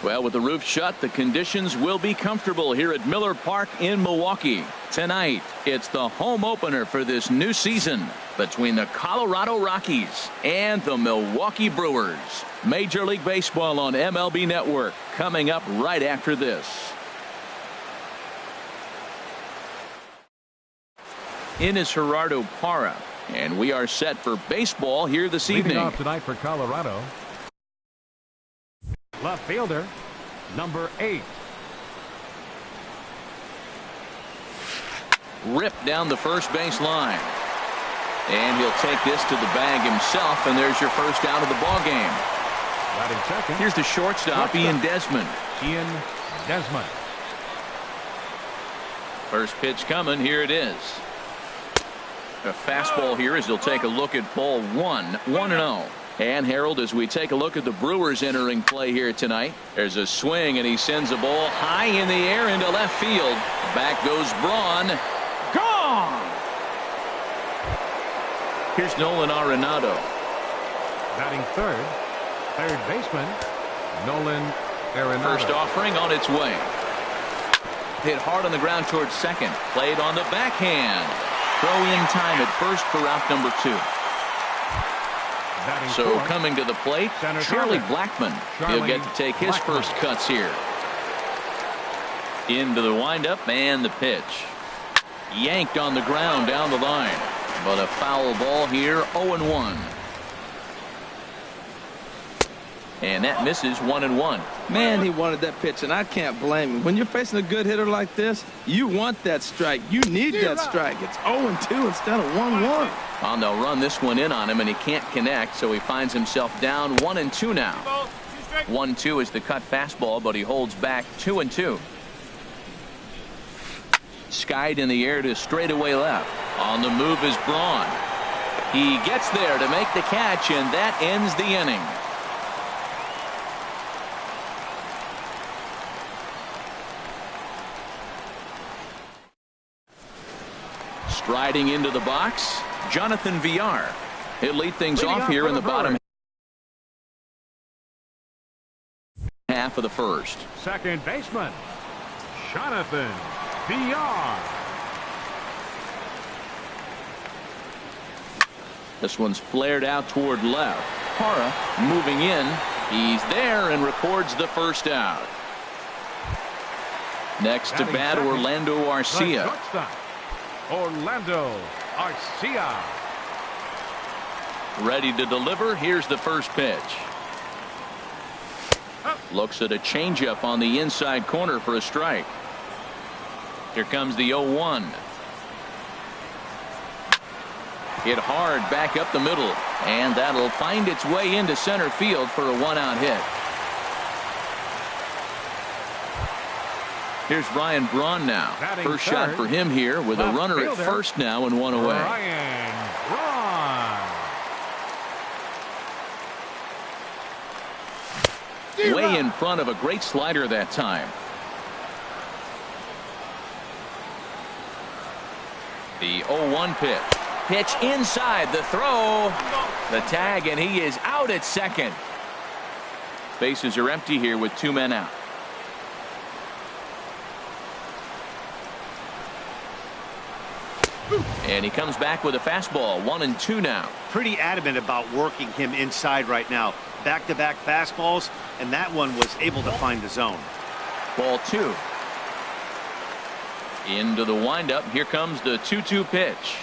Well, with the roof shut, the conditions will be comfortable here at Miller Park in Milwaukee. Tonight, it's the home opener for this new season between the Colorado Rockies and the Milwaukee Brewers. Major League Baseball on MLB Network coming up right after this. In is Gerardo Parra, and we are set for baseball here this evening. Leading off tonight for Colorado, left fielder, number 8. Ripped down the first base line. And he'll take this to the bag himself, and there's your first out of the ball game. Batting second. Here's the shortstop, Ian Desmond. Ian Desmond. First pitch coming. Here it is. A fastball here as he'll take a look at ball 1-0. And Harold, as we take a look at the Brewers entering play here tonight, there's a swing and he sends a ball high in the air into left field. Back goes Braun. Gone. Here's Nolan Arenado. Batting third baseman Nolan Arenado. First offering on its way. Hit hard on the ground towards second. Played on the backhand. Throw in time at first for out number 2. So coming to the plate, Charlie Blackmon. He'll get to take his first cuts here. Into the windup and the pitch. Yanked on the ground down the line. But a foul ball here, 0-1. And that misses 1-1. Man, he wanted that pitch, and I can't blame him. When you're facing a good hitter like this, you want that strike. You need that strike. It's 0-2 instead of 1-1. Well, they'll run this one in on him, and he can't connect, so he finds himself down 1-2 now. 1-2 is the cut fastball, but he holds back 2-2. Skied in the air to straightaway left. On the move is Braun. He gets there to make the catch, and that ends the inning. Striding into the box, Jonathan Villar. He'll lead things off here in the bottom half of the first. Second baseman, Jonathan Villar. This one's flared out toward left. Parra moving in. He's there and records the first out. Next to bat, Orlando Arcia. Orlando Arcia. Ready to deliver. Here's the first pitch. Looks at a changeup on the inside corner for a strike. Here comes the 0-1. Hit hard back up the middle, and that'll find its way into center field for a 1-out hit. Here's Ryan Braun now. First shot for him here with a runner at first now and one away. Ryan Braun. Way in front of a great slider that time. The 0-1 pitch. Pitch inside the throw. The tag, and he is out at second. Bases are empty here with 2 men out. And he comes back with a fastball. 1-2 now. Pretty adamant about working him inside right now. Back-to-back fastballs, and that one was able to find the zone. Ball 2. Into the windup. Here comes the 2-2 pitch.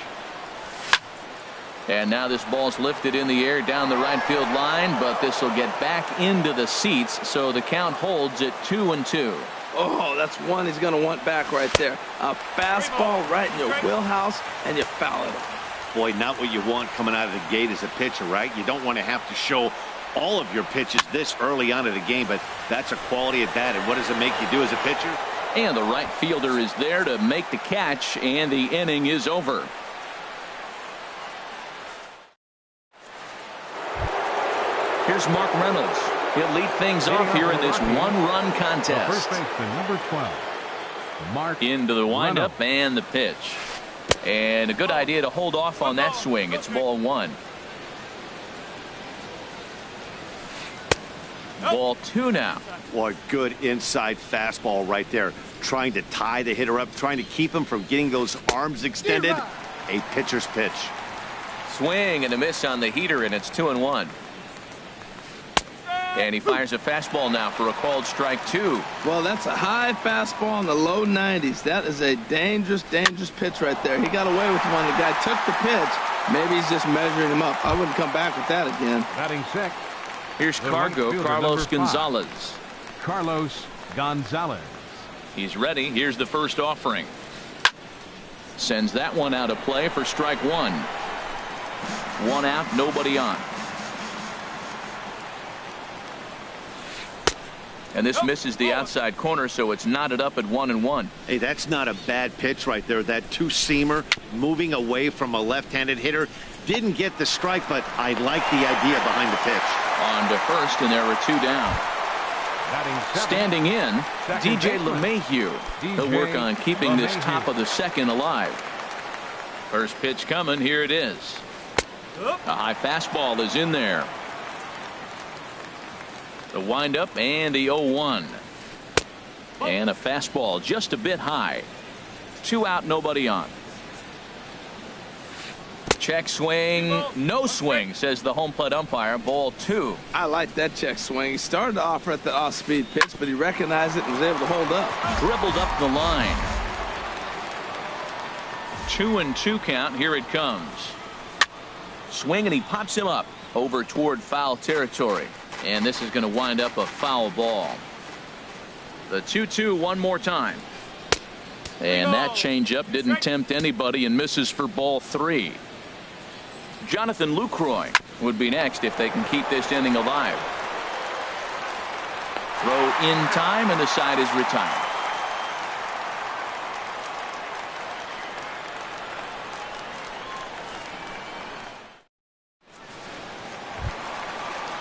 And now this ball's lifted in the air down the right field line, but this will get back into the seats, so the count holds at 2-2. Oh, that's one he's going to want back right there. A fastball right in your wheelhouse, and you foul it. Boy, not what you want coming out of the gate as a pitcher, right? You don't want to have to show all of your pitches this early on in the game, but that's a quality at bat. And what does it make you do as a pitcher? And the right fielder is there to make the catch, and the inning is over. Here's Mark Reynolds. He'll lead things off here in this one-run contest. First baseman, number 12. Mark into the windup and the pitch. And a good idea to hold off on that swing. It's ball 1. Ball 2 now. Boy, good inside fastball right there. Trying to tie the hitter up, trying to keep him from getting those arms extended. A pitcher's pitch. Swing and a miss on the heater, and it's 2-1. And he fires a fastball now for a called strike 2. Well, that's a high fastball in the low 90s. That is a dangerous, dangerous pitch right there. He got away with one. The guy took the pitch. Maybe he's just measuring him up. I wouldn't come back with that again. Batting sixth. Here's Carlos number 5. Gonzalez. Carlos Gonzalez. He's ready. Here's the first offering. Sends that one out of play for strike 1. 1 out, nobody on. And this misses the outside corner, so it's knotted up at 1-1. Hey, that's not a bad pitch right there. That two-seamer moving away from a left-handed hitter. Didn't get the strike, but I like the idea behind the pitch. On to first, and there were 2 down. Standing in, DJ LeMahieu. He'll work on keeping this top of the second alive. First pitch coming. Here it is. A high fastball is in there. The windup and the 0-1. And a fastball just a bit high. 2 out, nobody on. Check swing, no swing, says the home plate umpire. Ball 2. I like that check swing. He started to offer at the off-speed pitch, but he recognized it and was able to hold up. Dribbled up the line. 2-2 count. Here it comes. Swing, and he pops him up over toward foul territory. And this is going to wind up a foul ball. The 2-2 one more time. And that changeup didn't tempt anybody and misses for ball 3. Jonathan Lucroy would be next if they can keep this inning alive. Throw in time, and the side is retired.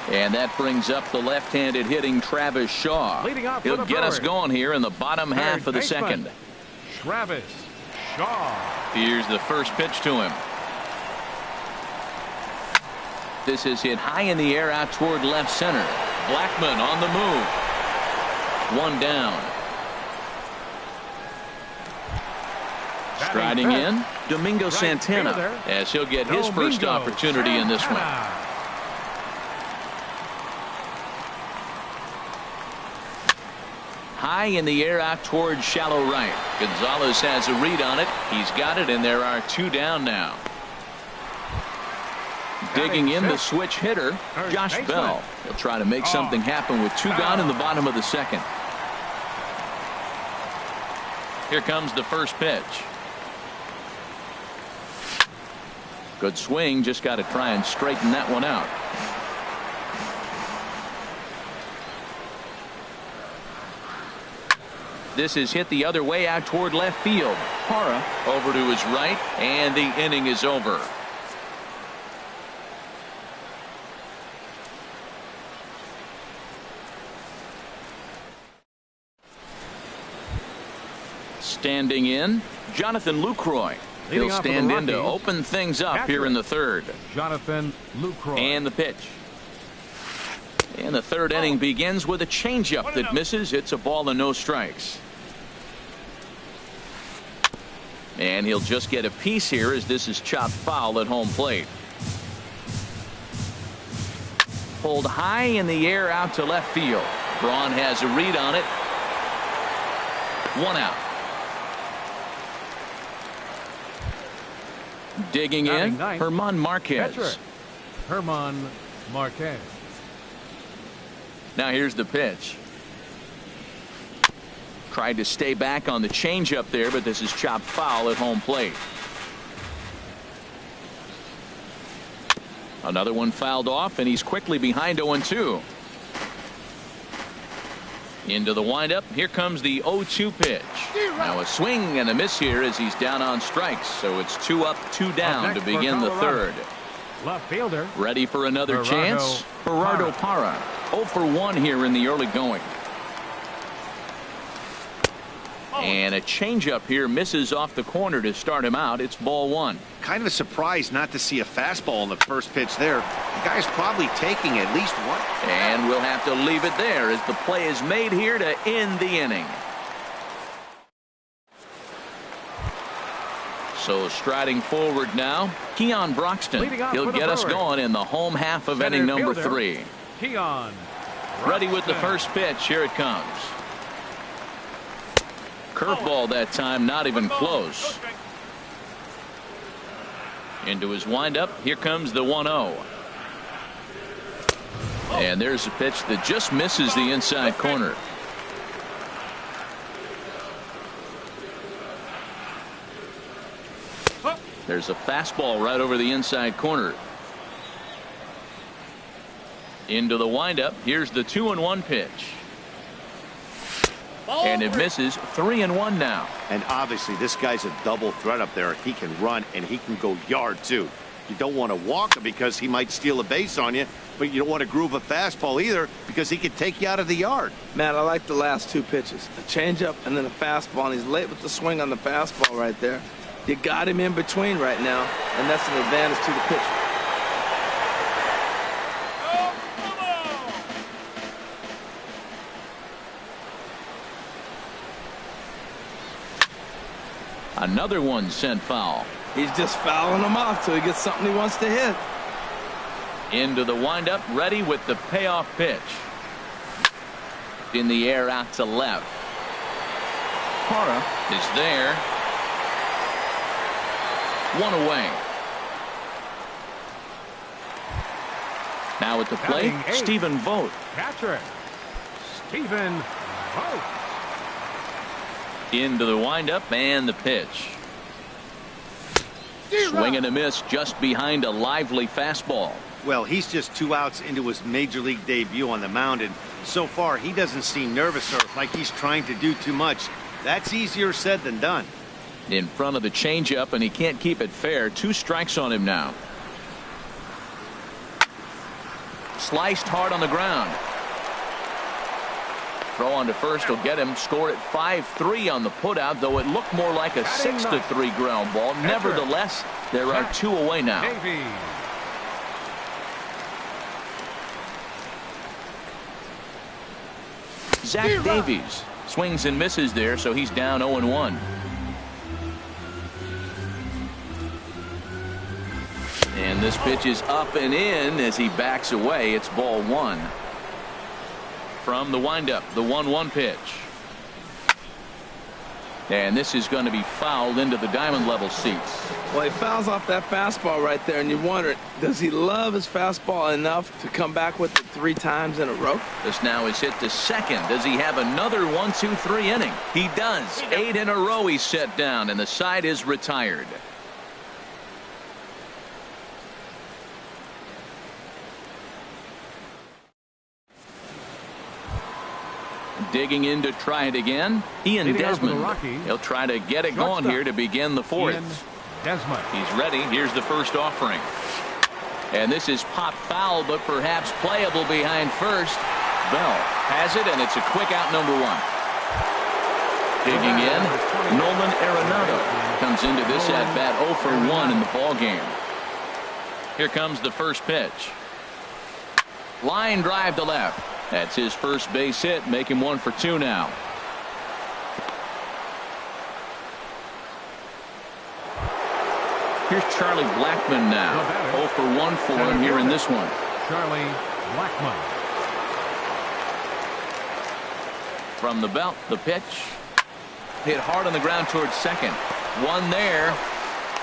And that brings up the left-handed hitting Travis Shaw. He'll get us going here in the bottom half of the second. Travis Shaw. Here's the first pitch to him. This is hit high in the air out toward left center. Blackmon on the move. 1 down. Striding in, Domingo Santana, as he'll get his first opportunity in this one. High in the air out toward shallow right. Gonzalez has a read on it. He's got it, and there are 2 down now. Digging in the switch hitter, Josh Bell. He'll try to make something happen with 2 gone in the bottom of the second. Here comes the first pitch. Good swing, just got to try and straighten that one out. This is hit the other way out toward left field. Parra over to his right, and the inning is over. Standing in, Jonathan Lucroy. He'll stand in to open things up here in the third. Jonathan Lucroy. And the pitch. And the third inning begins with a changeup that misses. It's a ball and no strikes. And he'll just get a piece here as this is chopped foul at home plate. Pulled high in the air out to left field. Braun has a read on it. 1 out. Digging in, Herman Marquez. Herman Marquez. Now here's the pitch. Tried to stay back on the changeup there, but this is chopped foul at home plate. Another one fouled off, and he's quickly behind 0-2. Into the windup. Here comes the 0-2 pitch. Now a swing and a miss here as he's down on strikes. So it's 2 up, 2 down to begin the third. Left fielder. Ready for another chance. Gerardo Parra. 0 for 1 here in the early going. And a changeup here misses off the corner to start him out. It's ball one. Kind of a surprise not to see a fastball on the first pitch there. The guy's probably taking at least one. And we'll have to leave it there as the play is made here to end the inning. So striding forward now, Keon Broxton. He'll get us going in the home half of inning number 3. Keon. Ready with the first pitch. Here it comes. Curveball that time, not even close. Into his windup. Here comes the 1-0. And there's a pitch that just misses the inside corner. There's a fastball right over the inside corner. Into the windup. Here's the 2-1 pitch. And it misses. 3-1 now. And obviously this guy's a double threat up there. He can run and he can go yard too. You don't want to walk him because he might steal a base on you, but you don't want to groove a fastball either because he could take you out of the yard. Man, I like the last two pitches. A changeup and then a fastball, and he's late with the swing on the fastball right there. You got him in between right now, and that's an advantage to the pitcher. Another one sent foul. He's just fouling them off till he gets something he wants to hit. Into the windup, ready with the payoff pitch. In the air out to left. Parra is there. One away. Now at the plate, Stephen Vogt. Catcher, Stephen Vogt. Into the windup and the pitch. Swing and a miss just behind a lively fastball. Well, he's just 2 outs into his major league debut on the mound, and so far he doesn't seem nervous or like he's trying to do too much. That's easier said than done. In front of the changeup, and he can't keep it fair. 2 strikes on him now. Sliced hard on the ground. Throw on to first will get him. Score at 5-3 on the putout, though it looked more like a 6-3 ground ball. Nevertheless, there are 2 away now. Zach Davies swings and misses there, so he's down 0-1. And this pitch is up and in as he backs away. It's ball one. From the windup, the 1-1 pitch. And this is going to be fouled into the diamond level seats. Well, he fouls off that fastball right there, and you wonder, does he love his fastball enough to come back with it 3 times in a row? This now is hit to second. Does he have another 1-2-3 inning? He does. 8 in a row he's set down, and the side is retired. Digging in to try it again, Ian Desmond. He'll try to get it going here to begin the 4th. He's ready. Here's the first offering. And this is pop foul, but perhaps playable behind first. Bell has it, and it's a quick out, number 1. Digging in, Nolan Arenado comes into this at bat 0 for 1 in the ball game. Here comes the first pitch. Line drive to left. That's his first base hit, make him 1 for 2 now. Here's Charlie Blackmon now. 0 for 1 for him here in this one. Charlie Blackmon. From the belt, the pitch. Hit hard on the ground towards second. One there.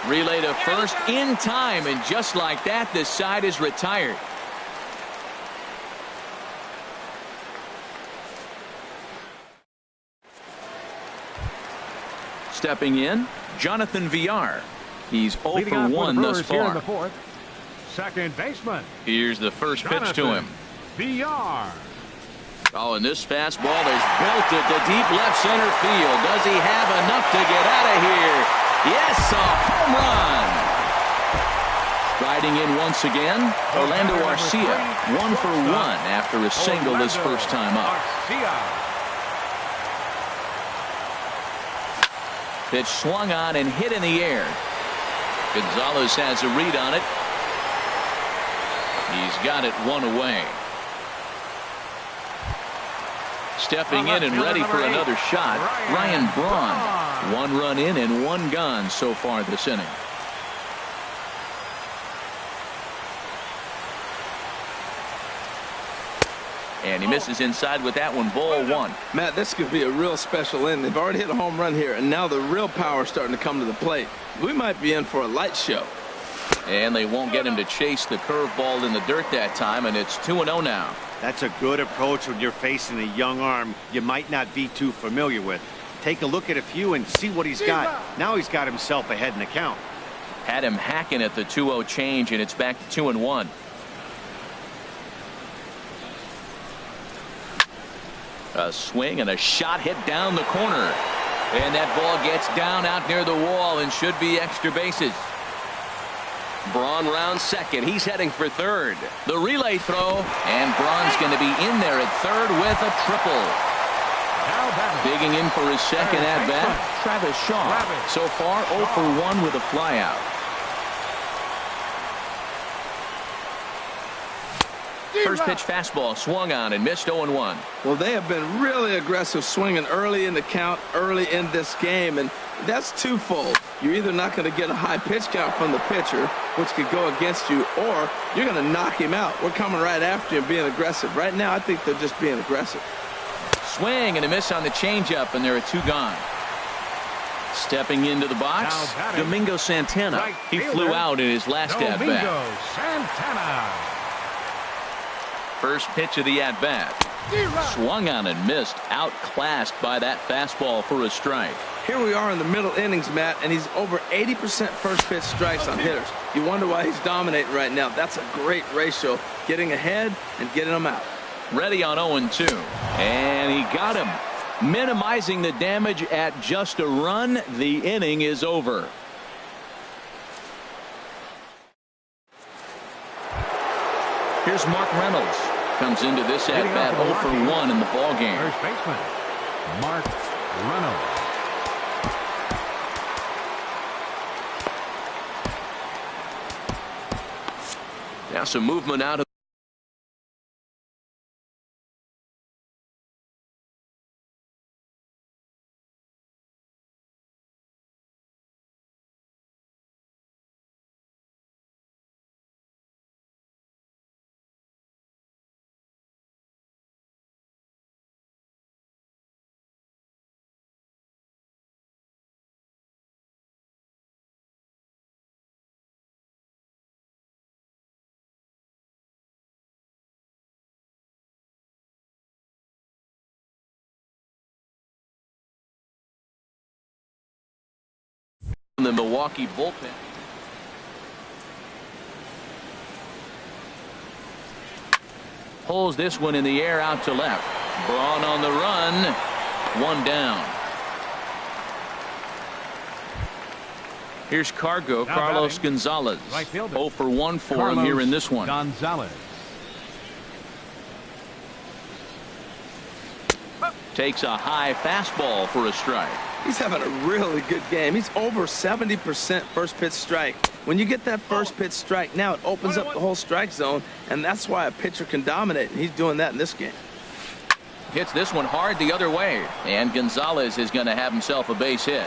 Relay to first in time, and just like that, this side is retired. Stepping in, Jonathan Villar. He's 0 for 1 thus far. Second baseman. Here's the first pitch to him. Villar. Oh, and this fastball is belted to deep left center field. Does he have enough to get out of here? Yes, a home run. Riding in once again, Orlando Arcia. 1 for 1 after a single his first time up. Pitch swung on and hit in the air. Gonzalez has a read on it. He's got it one away. Stepping in and ready for another shot, Ryan Braun. 1 run in and 1 gone so far this inning. And he misses inside with that one. Ball 1. Matt, this could be a real special inning. They've already hit a home run here, and now the real power is starting to come to the plate. We might be in for a light show. And they won't get him to chase the curveball in the dirt that time, and it's 2-0 now. That's a good approach when you're facing a young arm you might not be too familiar with. Take a look at a few and see what he's got. Now he's got himself ahead in the count. Had him hacking at the 2-0 change, and it's back to 2-1. A swing and a shot hit down the corner. And that ball gets down out near the wall and should be extra bases. Braun rounds second. He's heading for third. The relay throw, and Braun's going to be in there at third with a triple. Digging in for his second at-bat, Travis Shaw. So far 0 for 1 with a flyout. First pitch fastball swung on and missed. 0-1. Well, they have been really aggressive swinging early in the count, early in this game, and that's twofold. You're either not going to get a high pitch count from the pitcher, which could go against you, or you're going to knock him out. We're coming right after you and being aggressive. Right now, I think they're just being aggressive. Swing and a miss on the changeup, and there are 2 gone. Stepping into the box, Domingo Santana. He flew out in his last at-bat. Domingo Santana. First pitch of the at-bat. Swung on and missed. Outclassed by that fastball for a strike. Here we are in the middle innings, Matt, and he's over 80% first pitch strikes on hitters. You wonder why he's dominating right now. That's a great ratio, getting ahead and getting them out. Ready on 0-2. And he got him. Minimizing the damage at just a run. The inning is over. Here's Mark Reynolds. Comes into this at-bat 0 for 1 in the ballgame. First baseman, Mark Reynolds. Now some movement out of the Milwaukee bullpen. Pulls this one in the air out to left. Braun on the run. 1 down. Here's Cargo, Carlos Gonzalez. 0 for 1 for him here in this one. Gonzalez. Takes a high fastball for a strike. He's having a really good game. He's over 70% first pitch strike. When you get that first pitch strike, now it opens up the whole strike zone, and that's why a pitcher can dominate, and he's doing that in this game. Hits this one hard the other way, and Gonzalez is going to have himself a base hit.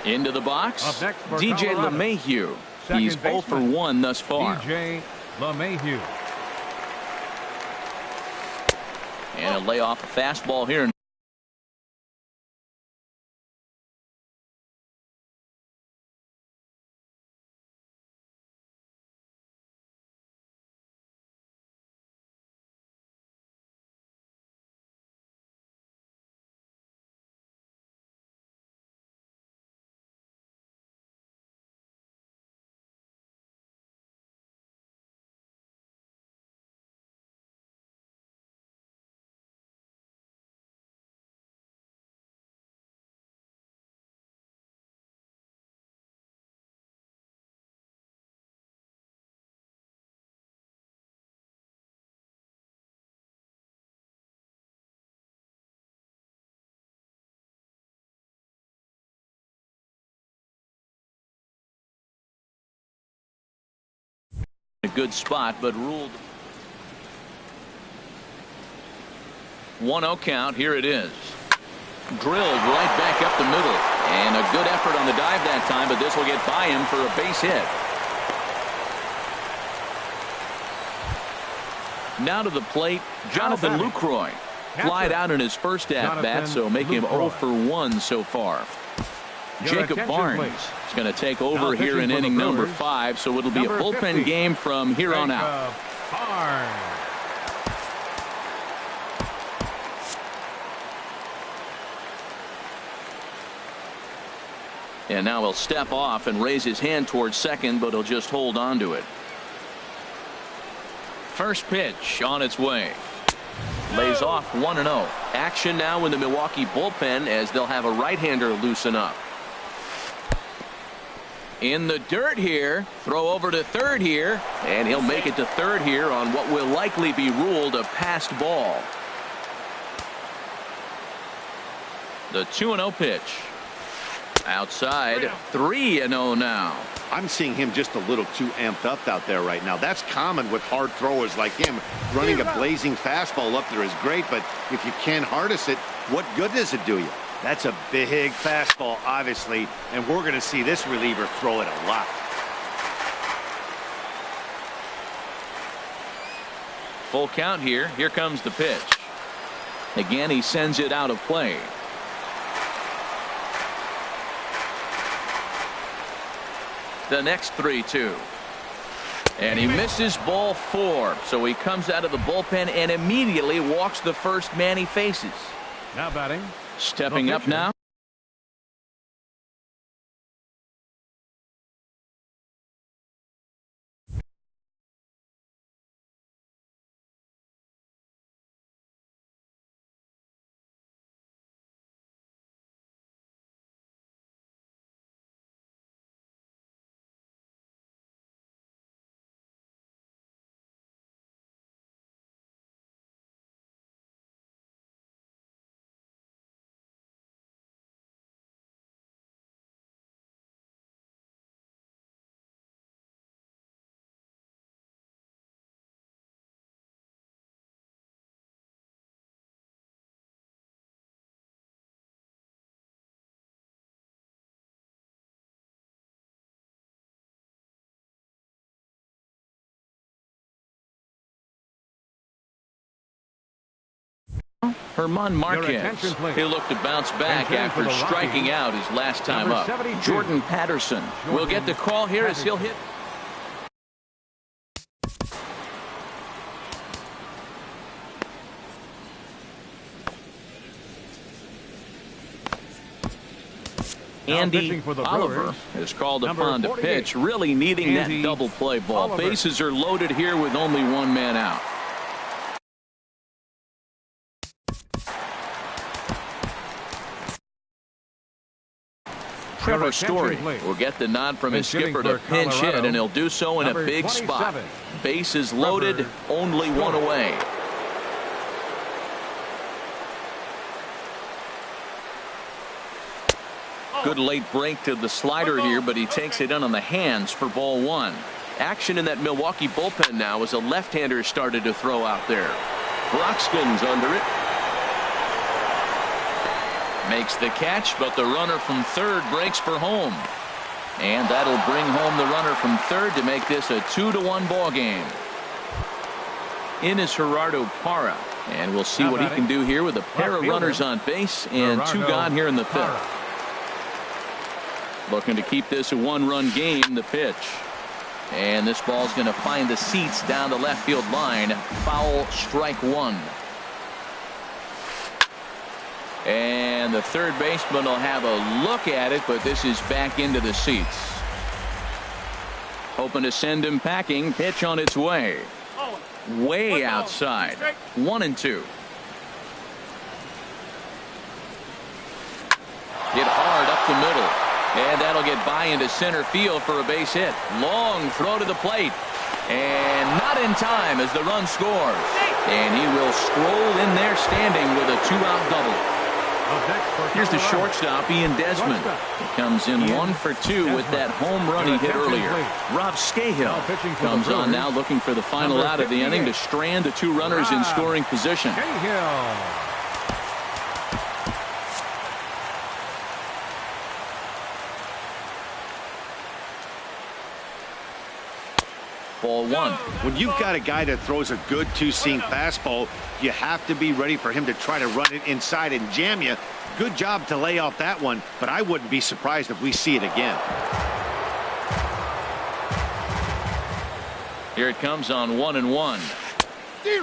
Into the box, Up next for DJ Colorado. LeMahieu. Second He's 0 for 1 thus far. DJ LeMahieu. And a lay off a fastball here. A good spot, but ruled. 1-0 count. Here it is. Drilled right back up the middle. And a good effort on the dive that time, but this will get by him for a base hit. Now to the plate, Jonathan Lucroy. Flied out in his first at-bat, so make him 0 for 1 so far. Jacob Barnes is going to take over here in inning number 5, so it'll be a bullpen game from here on out. And now he'll step off and raise his hand towards second, but he'll just hold on to it. First pitch on its way. Lays off 1-0. Action now in the Milwaukee bullpen as they'll have a right-hander loosen up. In the dirt here. Throw over to third here. And he'll make it to third here on what will likely be ruled a passed ball. The 2-0 pitch. Outside, 3-0 now. I'm seeing him just a little too amped up out there right now. That's common with hard throwers like him. Running a blazing fastball up there is great, but if you can't harness it, what good does it do you? That's a big fastball, obviously, and we're going to see this reliever throw it a lot. Full count here. Here comes the pitch. Again, he sends it out of play. The next 3-2. And he misses ball 4. So he comes out of the bullpen and immediately walks the first man he faces. Now batting. Stepping up now. Herman Marquez. He'll look to bounce back after striking out his last time up. Jordan Patterson will get the call here as he'll hit. Andy Oliver is called upon to pitch, really needing that double play ball. Bases are loaded here with only one man out. Trevor Story will get the nod from his skipper to pinch hit, and he'll do so in a big spot. Bases loaded, only one away. Good late break to the slider here, but he takes it in on the hands for ball 1. Action in that Milwaukee bullpen now as a left-hander started to throw out there. Broxton's under it. Makes the catch, but the runner from third breaks for home. And that'll bring home the runner from third to make this a 2-1 ball game. In is Gerardo Parra, and we'll see what he can do here with a pair of runners on base and 2 gone here in the 5th. Looking to keep this a 1-run game. The pitch. And this ball's going to find the seats down the left field line. Foul, strike 1. And the third baseman will have a look at it, but this is back into the seats. Hoping to send him packing. Pitch on its way. Way outside. 1-2. Hit hard up the middle. And that'll get by into center field for a base hit. Long throw to the plate. And not in time as the run scores. And he will stroll in there standing with a 2-out double. Here's the shortstop, Ian Desmond. He comes in 1 for 2 with that home run he hit earlier. Rob Scahill comes on now looking for the final out of the inning to strand the 2 runners in scoring position. Ball 1. When you've got a guy that throws a good two-seam fastball, you have to be ready for him to try to run it inside and jam you. Good job to lay off that one, but I wouldn't be surprised if we see it again. Here it comes on 1-1.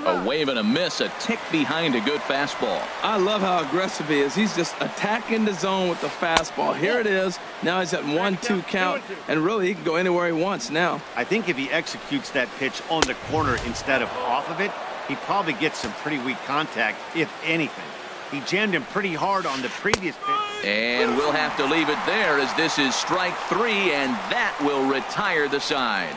A wave and a miss, a tick behind a good fastball. I love how aggressive he is. He's just attacking the zone with the fastball. Here it is. Now he's at 1-2 count, and really he can go anywhere he wants now. I think if he executes that pitch on the corner instead of off of it, he probably gets some pretty weak contact, if anything. He jammed him pretty hard on the previous pitch. And we'll have to leave it there as this is strike 3, and that will retire the side.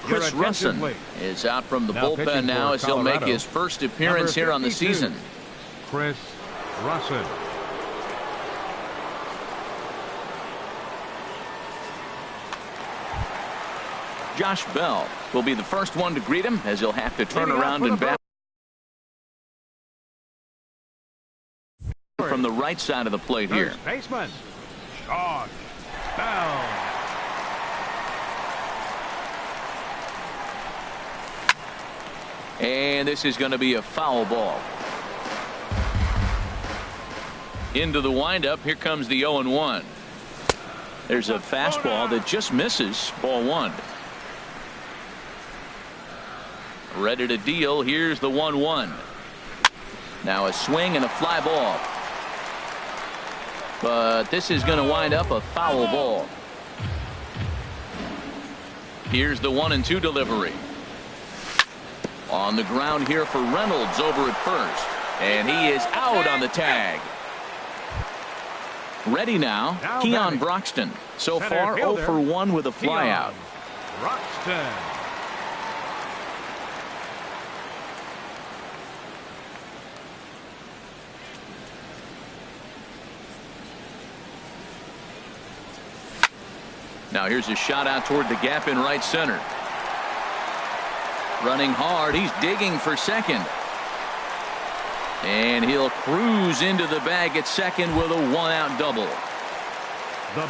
Chris Russin is out from the bullpen now as he'll make his first appearance here on the season. Chris Russin. Josh Bell will be the first one to greet him as he'll have to turn around and bat from the right side of the plate here. Baseman Josh Bell. And this is going to be a foul ball. Into the windup. Here comes the 0-1. There's a fastball that just misses. Ball 1. Ready to deal. Here's the 1-1. Now a swing and a fly ball. But this is going to wind up a foul ball. Here's the 1-2 delivery. On the ground here for Reynolds over at first. And he is out on the tag. Ready now Keon Broxton. So far 0 for 1 with a flyout. Broxton. Now here's a shot out toward the gap in right center. Running hard. He's digging for second. And he'll cruise into the bag at second with a 1-out double.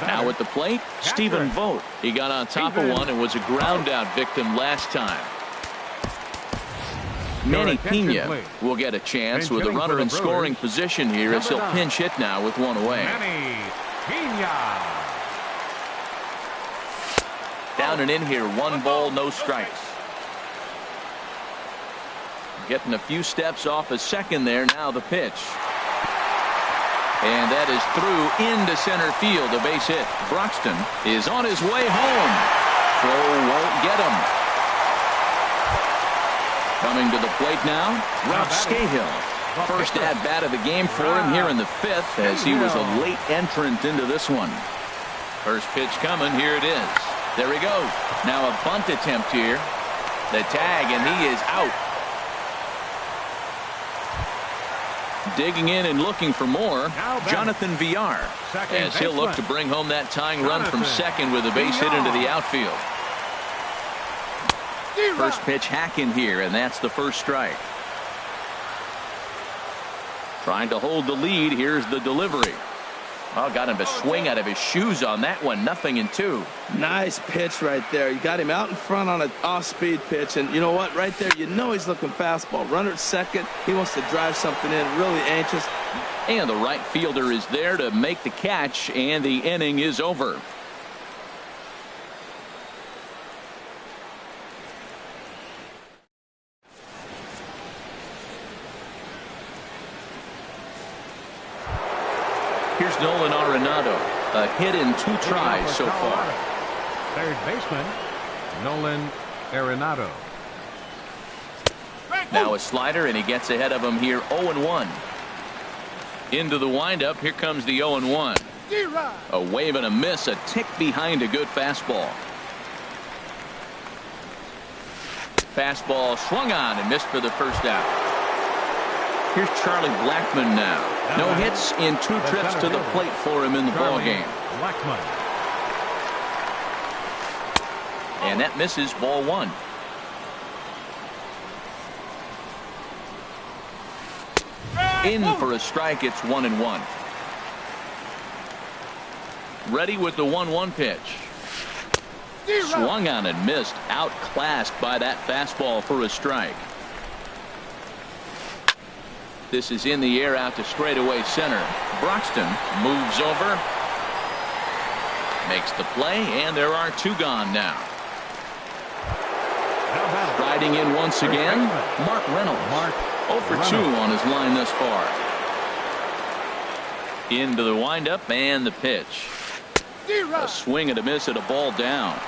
Now at the plate, Stephen Vogt. He got on top of one and was a ground out victim last time. Manny Pena will get a chance with a runner in scoring position here as he'll pinch hit now with one away. Manny Pena. Down and in here, 1 ball, no strikes. Getting a few steps off a second there. Now the pitch. And that is through into center field. A base hit. Broxton is on his way home. Throw won't get him. Coming to the plate now, Rob Scahill. First at bat of the game for him here in the 5th as he was a late entrant into this one. First pitch coming. Here it is. There he goes. Now a bunt attempt here. The tag, and he is out. Digging in and looking for more, Jonathan Villar, as he'll look to bring home that tying run from second with a base hit into the outfield. First pitch hack in here, and that's the first strike. Trying to hold the lead. Here's the delivery. Oh, got him to swing out of his shoes on that one. 0-2. Nice pitch right there. You got him out in front on an off-speed pitch, and you know what? Right there, you know he's looking fastball. Runner at second. He wants to drive something in. Really anxious. And the right fielder is there to make the catch, and the inning is over. Here's Nolan Arenado, a hit in 2 tries so far. Third baseman, Nolan Arenado. Now a slider, and he gets ahead of him here 0-1. Into the windup. Here comes the 0-1. A wave and a miss, a tick behind a good fastball. Fastball swung on and missed for the first out. Here's Charlie Blackmon now. No hits in 2 trips to the plate for him in the ball game. Blackmon. And that misses, ball 1. In for a strike. It's 1-1. Ready with the 1-1 pitch. Swung on and missed. Outclassed by that fastball for a strike. This is in the air out to straightaway center. Broxton moves over. Makes the play, and there are 2 gone now. Riding in once again, Mark Reynolds. 0 for 2 on his line thus far. Into the windup and the pitch. A swing and a miss at a ball down.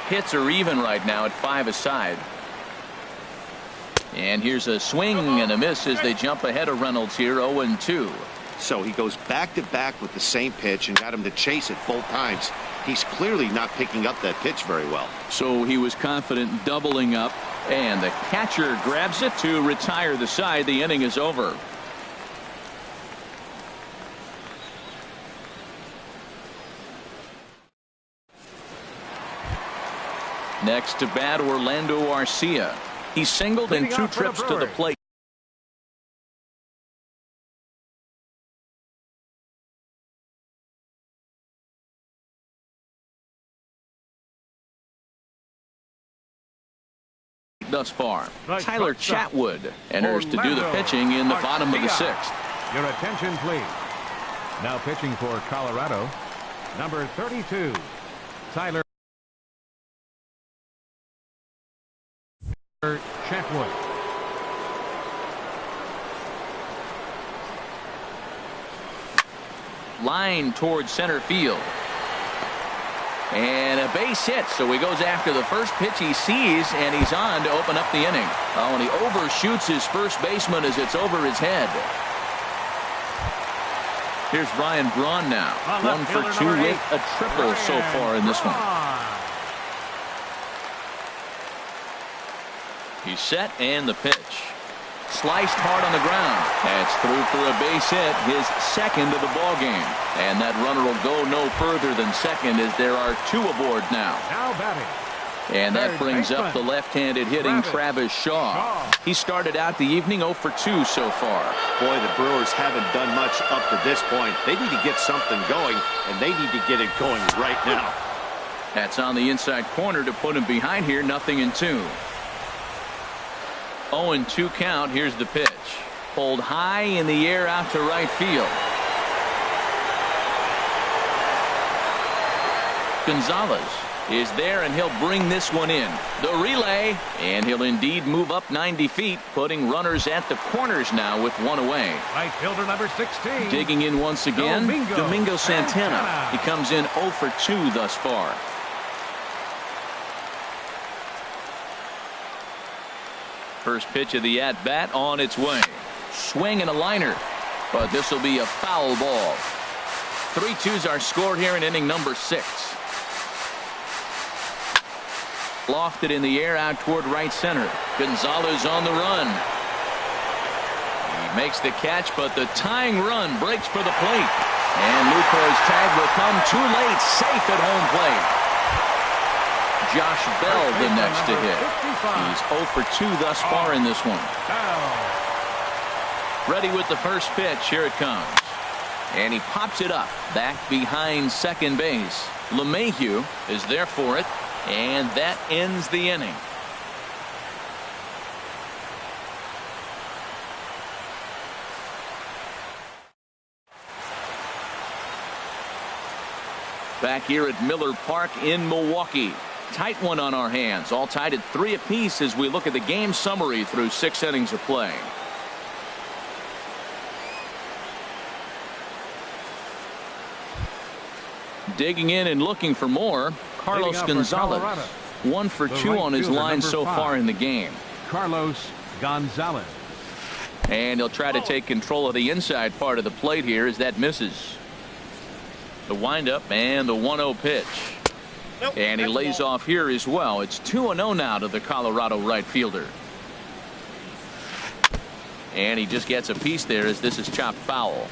Hits are even right now at 5 aside. And here's a swing and a miss as they jump ahead of Reynolds here, 0-2. So he goes back to back with the same pitch and got him to chase it both times. He's clearly not picking up that pitch very well. So he was confident doubling up, and the catcher grabs it to retire the side. The inning is over. Next to bat, Orlando Arcia. He singled in 2 trips to the plate. Thus far. Tyler Chatwood enters to do the pitching in the bottom of the 6th. Your attention, please. Now pitching for Colorado, number 32, Tyler Chatwood. Line towards center field. And a base hit, so he goes after the first pitch he sees, and he's on to open up the inning. Oh, and he overshoots his first baseman as it's over his head. Here's Ryan Braun now. 1 for 2 with a triple so far in this one. He's set, and the pitch. Sliced hard on the ground. That's through for a base hit, his 2nd of the ball game. And that runner will go no further than second as there are 2 aboard now. Now batting. And that brings up the left-handed hitting Travis Shaw. He started out the evening 0 for 2 so far. Boy, the Brewers haven't done much up to this point. They need to get something going, and they need to get it going right now. That's on the inside corner to put him behind here. 0-2. 0-2 count. Here's the pitch. Pulled high in the air out to right field. Gonzalez is there, and he'll bring this one in. The relay, and he'll indeed move up 90 feet, putting runners at the corners now with 1 away. Right fielder number 16. Digging in once again, Domingo Santana. He comes in 0 for 2 thus far. First pitch of the at-bat on its way. Swing and a liner, but this will be a foul ball. 3-2s are scored here in inning number 6. Lofted in the air out toward right center. Gonzalez on the run. He makes the catch, but the tying run breaks for the plate. And Lucroy's tag will come too late. Safe at home plate. Josh Bell the next to hit. He's 0 for 2 thus far in this one. Ready with the first pitch. Here it comes. And he pops it up back behind second base. LeMahieu is there for it. And that ends the inning. Back here at Miller Park in Milwaukee. Tight one on our hands. All tied at 3 apiece as we look at the game summary through 6 innings of play. Digging in and looking for more, Carlos Gonzalez. 1 for 2 on his line so far in the game. Carlos Gonzalez. And he'll try to take control of the inside part of the plate here as that misses. The windup and the 1-0 pitch. And he lays off here as well. It's 2-0 now to the Colorado right fielder. And he just gets a piece there as this is chopped foul.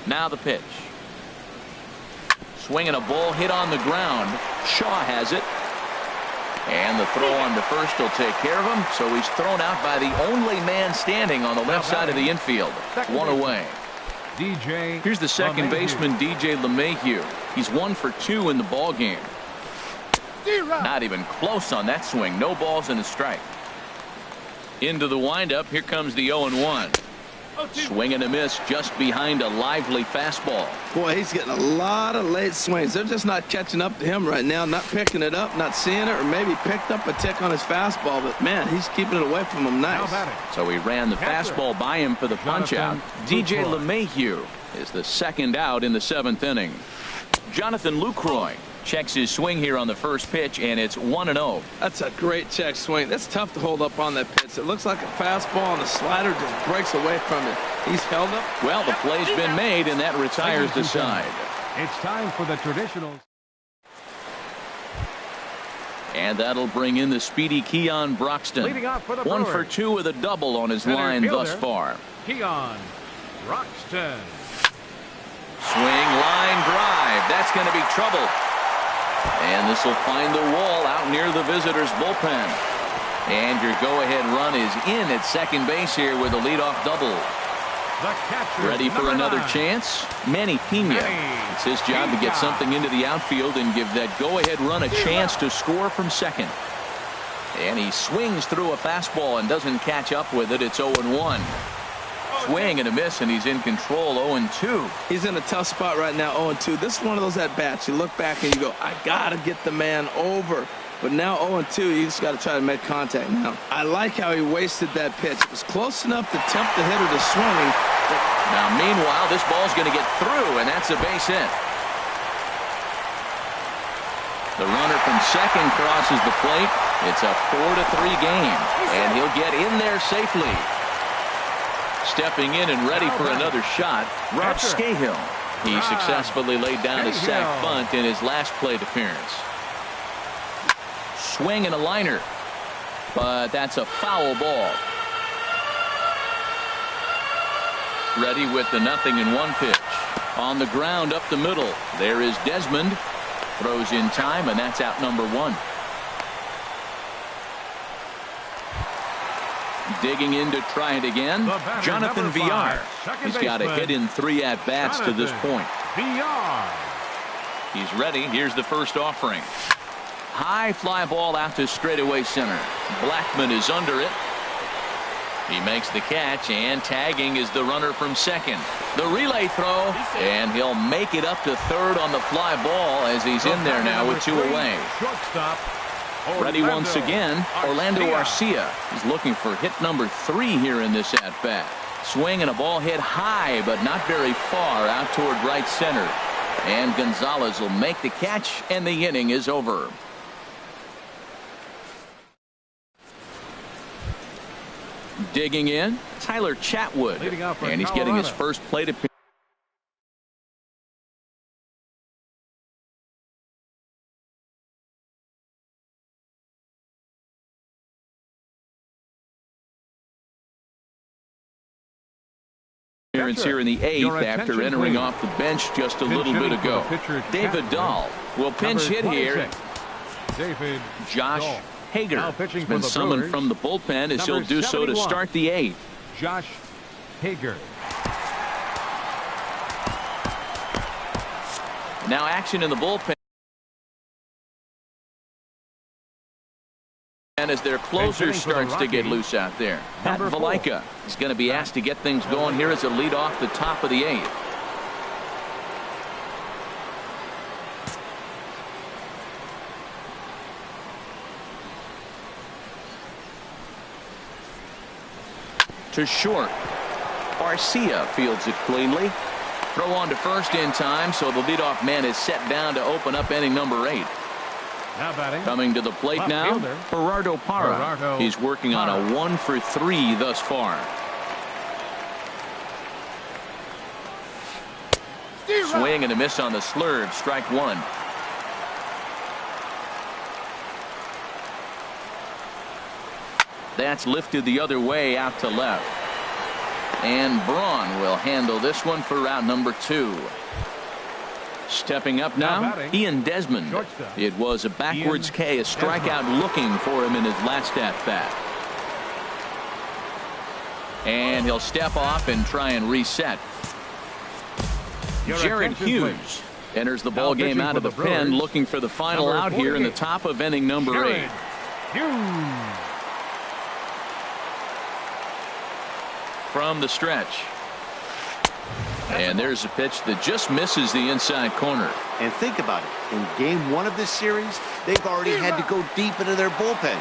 Now the pitch. Swinging a ball hit on the ground. Shaw has it. And the throw on to first will take care of him. So he's thrown out by the only man standing on the left side of the infield. One away. Here's the second baseman, DJ LeMahieu. He's 1 for 2 in the ball game. Not even close on that swing. No balls and a strike. Into the windup. Here comes the 0-1. Swing and a miss just behind a lively fastball. Boy, he's getting a lot of late swings. They're just not catching up to him right now. Not picking it up, not seeing it, or maybe picked up a tick on his fastball. But, man, he's keeping it away from him nice. So he ran the fastball by him for the punch-out. DJ LeMahieu is the second out in the 7th inning. Jonathan Lucroy checks his swing here on the first pitch, and it's 1-0. That's a great check swing. That's tough to hold up on that pitch. It looks like a fastball, and the slider just breaks away from it. He's held up. Well, the play's been made, and that retires the side. It's time for the traditional. And that'll bring in the speedy Keon Broxton. 1 for 2 with a double on his line thus far. Keon Broxton. Swing, line drive. That's going to be trouble. And this will find the wall out near the visitors' bullpen. And your go-ahead run is in at second base here with a leadoff double. Ready for another chance? Manny Pena. It's his job to get something into the outfield and give that go-ahead run a chance to score from second. And he swings through a fastball and doesn't catch up with it. It's 0-1. Swing and a miss, and he's in control. 0-2. He's in a tough spot right now. 0-2. This is one of those at-bats. You look back and you go, I got to get the man over. But now 0-2, you just got to try to make contact now. I like how he wasted that pitch. It was close enough to tempt the hitter to swing. Now, meanwhile, this ball's going to get through, and that's a base hit. The runner from second crosses the plate. It's a 4-3 game, and he'll get in there safely. Stepping in and ready for another shot, Rob Scahill. He successfully laid down a sac bunt in his last plate appearance. Swing and a liner, but that's a foul ball. Ready with the 0-1 pitch. On the ground up the middle. There is Desmond. Throws in time, and that's out number 1. Digging in to try it again. Jonathan Villar. He's got a hit in 3 at-bats to this point. He's ready. Here's the first offering. High fly ball out to straightaway center. Blackman is under it. He makes the catch, and tagging is the runner from second. The relay throw, and he'll make it up to third on the fly ball as he's in there now with 2 away. Ready once again, Orlando Arcia. He's looking for hit number 3 here in this at-bat. Swing and a ball hit high, but not very far out toward right center. And Gonzalez will make the catch, and the inning is over. Digging in, Tyler Chatwood, and he's getting his first plate appearance. Here in the 8th after entering off the bench just a little bit ago. David Dahl will pinch hit here. Josh Hager has been summoned from the bullpen as he'll do so to start the 8th. Josh Hager. Now action in the bullpen. And as their closer starts to get loose out there, Pat Valaika is going to be asked to get things going here as a lead off the top of the 8th. To short. Arcia fields it cleanly. Throw on to first in time, so the leadoff man is set down to open up inning number 8. Coming to the plate now, Gerardo Parra. He's working on a 1 for 3 thus far. Swing and a miss on the slurve. Strike one. That's lifted the other way out to left. And Braun will handle this one for route number 2. Stepping up now, Ian Desmond. It was a backwards K, a strikeout looking for him in his last at-bat. And he'll step off and try and reset. Jared Hughes enters the ball game out of the pen, looking for the final out here in the top of inning number 8. From the stretch. And there's a pitch that just misses the inside corner. And think about it. In game 1 of this series, they've already had to go deep into their bullpen.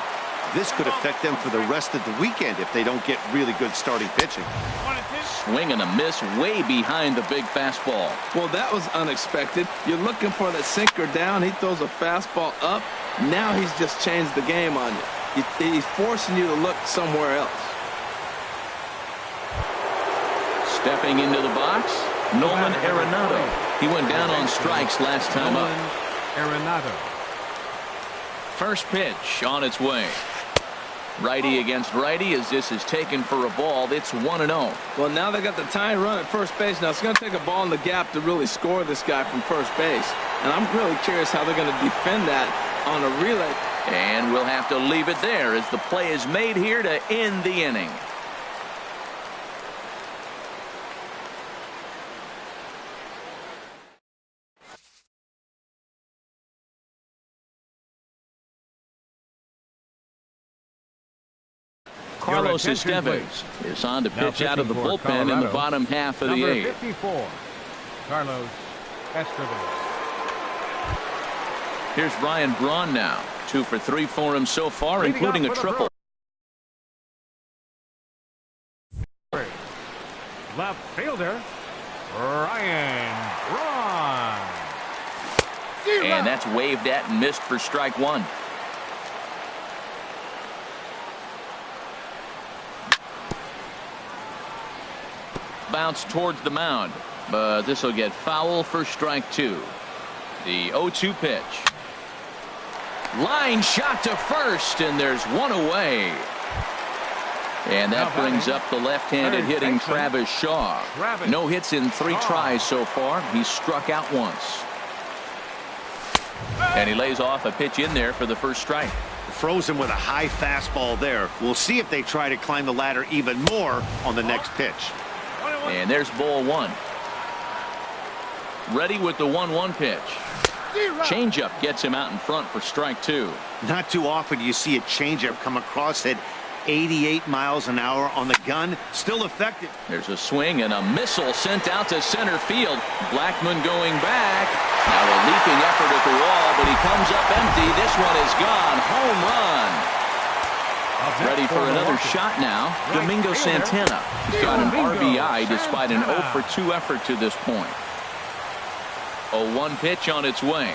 This could affect them for the rest of the weekend if they don't get really good starting pitching. Swing and a miss way behind the big fastball. Well, that was unexpected. You're looking for that sinker down. He throws a fastball up. Now he's just changed the game on you. He's forcing you to look somewhere else. Stepping into the box, Nolan Arenado. He went down on strikes last time up. Arenado. First pitch on its way. Righty against righty as this is taken for a ball. It's 1-0. Well, now they got the tying run at first base. Now it's going to take a ball in the gap to really score this guy from first base. And I'm really curious how they're going to defend that on a relay. And we'll have to leave it there as the play is made here to end the inning. Carlos Estevez is on to pitch out of the bullpen in the bottom half of the 8th. 54, Carlos Estevez. Here's Ryan Braun now. 2 for 3 for him so far, including a triple. Left fielder, Ryan Braun. And that's waved at and missed for strike 1. Bounce towards the mound, but this will get foul for strike 2. The 0-2 pitch. Line shot to first, and there's one away. And that brings up the left-handed hitting Travis Shaw. No hits in 3 tries so far. He's struck out once. And he lays off a pitch in there for the first strike. Frozen with a high fastball there. We'll see if they try to climb the ladder even more on the next pitch. And there's ball 1. Ready with the 1-1 pitch. Changeup gets him out in front for strike 2. Not too often do you see a changeup come across at 88 miles an hour on the gun. Still effective. There's a swing and a missile sent out to center field. Blackmon going back. Now a leaping effort at the wall, but he comes up empty. This one is gone. Home run. Ready for another shot now. Domingo Santana. He's got an RBI despite an 0-for-2 effort to this point. 0-1 pitch on its way.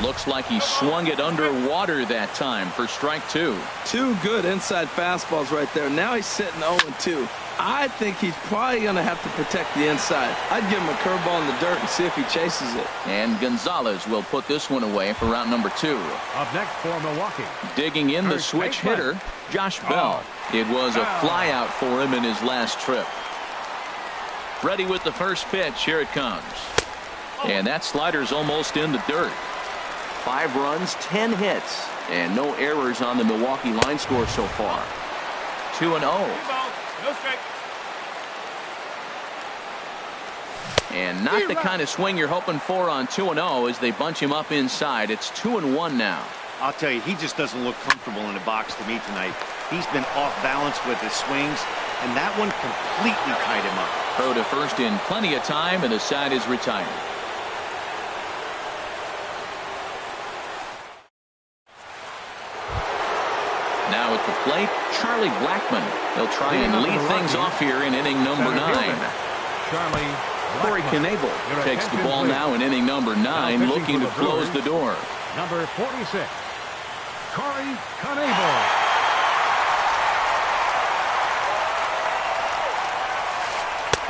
Looks like he swung it underwater that time for strike 2. 2 good inside fastballs right there. Now he's sitting 0-2. I think he's probably going to have to protect the inside. I'd give him a curveball in the dirt and see if he chases it. And Gonzalez will put this one away for round number 2. Up next for Milwaukee. Digging in the switch hitter, Josh Bell. It was a flyout for him in his last trip. Ready with the first pitch. Here it comes. And that slider's almost in the dirt. 5 runs, 10 hits, and no errors on the Milwaukee line score so far. 2-0. And not the kind of swing you're hoping for on 2-0 as they bunch him up inside. It's 2-1 now. I'll tell you, he just doesn't look comfortable in the box to me tonight. He's been off balance with his swings, and that one completely tied him up. Throw to first in plenty of time, and the side is retired. Now at the plate, Charlie Blackmon. He'll try and lead things off here in inning number 9. Charlie Corey Knebel takes the ball now in inning number 9, looking to close the door. Number 46, Corey Knebel.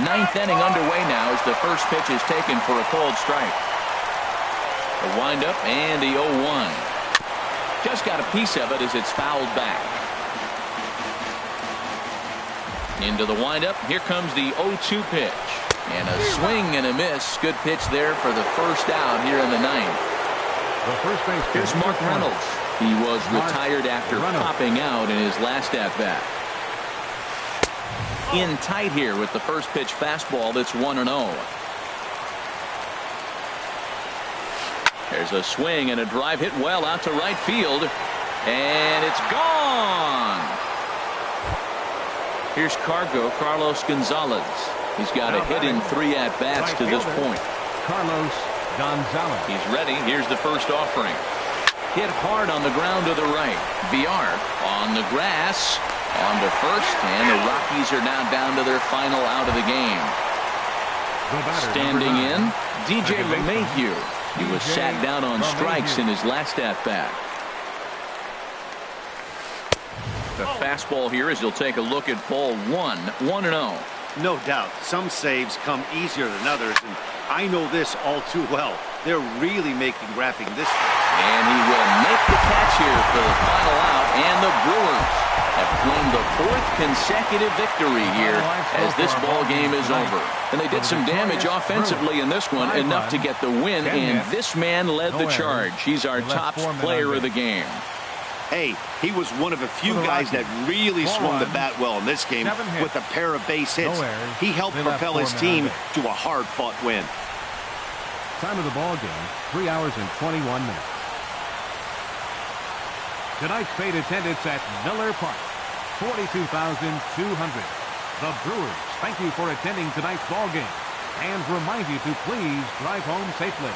Ninth inning underway now as the first pitch is taken for a called strike. The windup and the 0-1. Just got a piece of it as it's fouled back. Into the windup. Here comes the 0-2 pitch. And a swing and a miss. Good pitch there for the first out here in the ninth. The first base. Here's Mark Reynolds. He was retired after popping out in his last at-bat. In tight here with the first pitch fastball that's 1-0. There's a swing and a drive hit well out to right field. And it's gone. Here's Carlos Gonzalez. He's got a hit in 3 at-bats to this point. Carlos Gonzalez. He's ready. Here's the first offering. Hit hard on the ground to the right. VR on the grass. On to first, and the Rockies are now down to their final out of the game. Standing in, DJ LeMahieu. He was sat down on strikes in his last at-bat. The fastball here as he'll take a look at ball 1, 1-0. No doubt, some saves come easier than others, and I know this all too well. They're really making wrapping this. And he will make the catch here for the final out, and the Brewers have claimed the 4th consecutive victory here as this ball game is over. And they did some damage offensively in this one, enough to get the win, and this man led the charge. He's our top player of the game. Hey, he was one of a few guys that really swung the bat well in this game with a pair of base hits. He helped propel his team to a hard-fought win. Time of the ball game, 3 hours and 21 minutes. Tonight's paid attendance at Miller Park, 42,200. The Brewers thank you for attending tonight's ball game and remind you to please drive home safely.